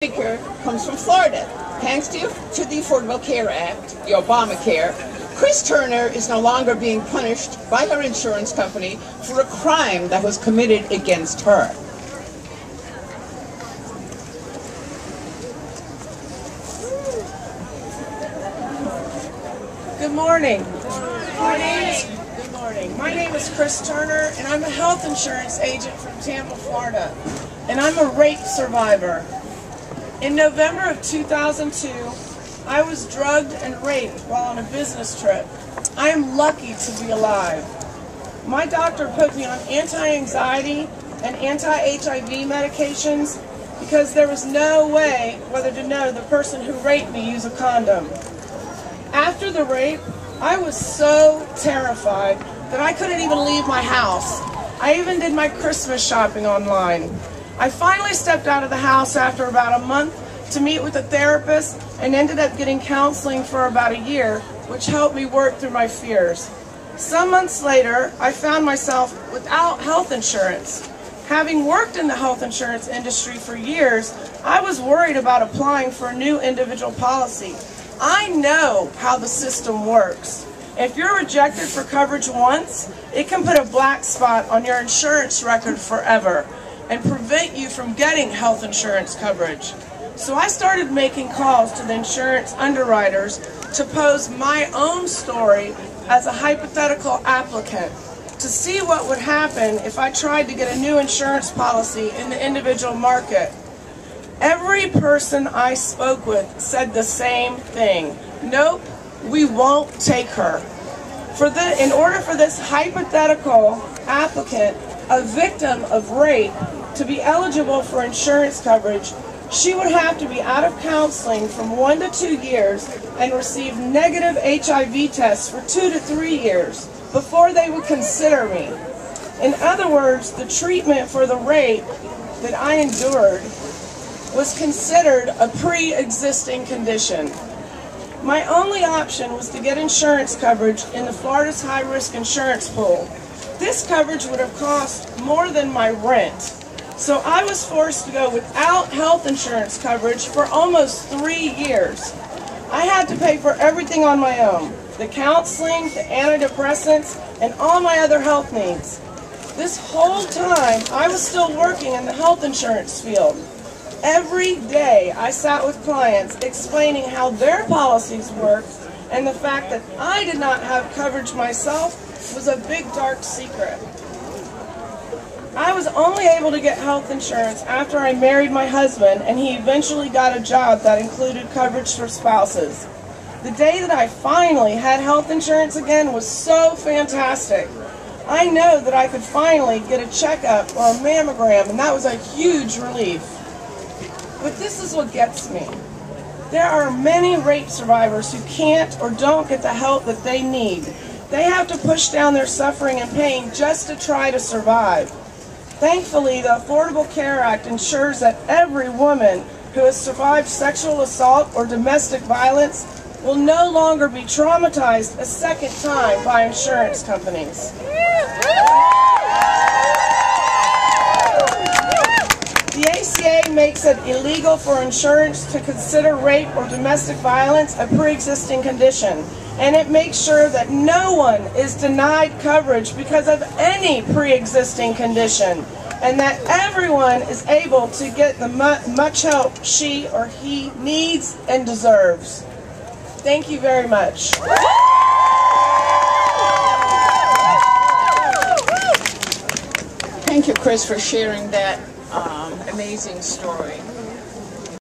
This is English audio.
Speaker comes from Florida. Thanks to the Affordable Care Act, the Obamacare, Chris Turner is no longer being punished by her insurance company for a crime that was committed against her. Good morning. My name is Chris Turner, and I'm a health insurance agent from Tampa, Florida, and I'm a rape survivor. In November of 2002, I was drugged and raped while on a business trip. I am lucky to be alive. My doctor put me on anti-anxiety and anti-HIV medications because there was no way whether to know the person who raped me used a condom. After the rape, I was so terrified that I couldn't even leave my house. I even did my Christmas shopping online. I finally stepped out of the house after about a month to meet with a therapist and ended up getting counseling for about a year, which helped me work through my fears. Some months later, I found myself without health insurance. Having worked in the health insurance industry for years, I was worried about applying for a new individual policy. I know how the system works. If you're rejected for coverage once, it can put a black spot on your insurance record forever and prevent you from getting health insurance coverage. So I started making calls to the insurance underwriters to pose my own story as a hypothetical applicant to see what would happen if I tried to get a new insurance policy in the individual market. Every person I spoke with said the same thing. Nope, we won't take her. In order for this hypothetical applicant, a victim of rape, to be eligible for insurance coverage, she would have to be out of counseling from 1 to 2 years and receive negative HIV tests for 2 to 3 years before they would consider me. In other words, the treatment for the rape that I endured was considered a pre-existing condition. My only option was to get insurance coverage in the Florida's high-risk insurance pool. This coverage would have cost more than my rent. So I was forced to go without health insurance coverage for almost 3 years. I had to pay for everything on my own, the counseling, the antidepressants, and all my other health needs. This whole time, I was still working in the health insurance field. Every day, I sat with clients explaining how their policies worked, and the fact that I did not have coverage myself was a big dark secret. I was only able to get health insurance after I married my husband, and he eventually got a job that included coverage for spouses. The day that I finally had health insurance again was so fantastic. I know that I could finally get a checkup or a mammogram, and that was a huge relief. But this is what gets me. There are many rape survivors who can't or don't get the help that they need. They have to push down their suffering and pain just to try to survive. Thankfully, the Affordable Care Act ensures that every woman who has survived sexual assault or domestic violence will no longer be traumatized a second time by insurance companies. The ACA makes it illegal for insurance to consider rape or domestic violence a pre-existing condition, and it makes sure that no one is denied coverage because of any pre-existing condition, and that everyone is able to get the much help she or he needs and deserves. Thank you very much. Thank you, Chris, for sharing that amazing story.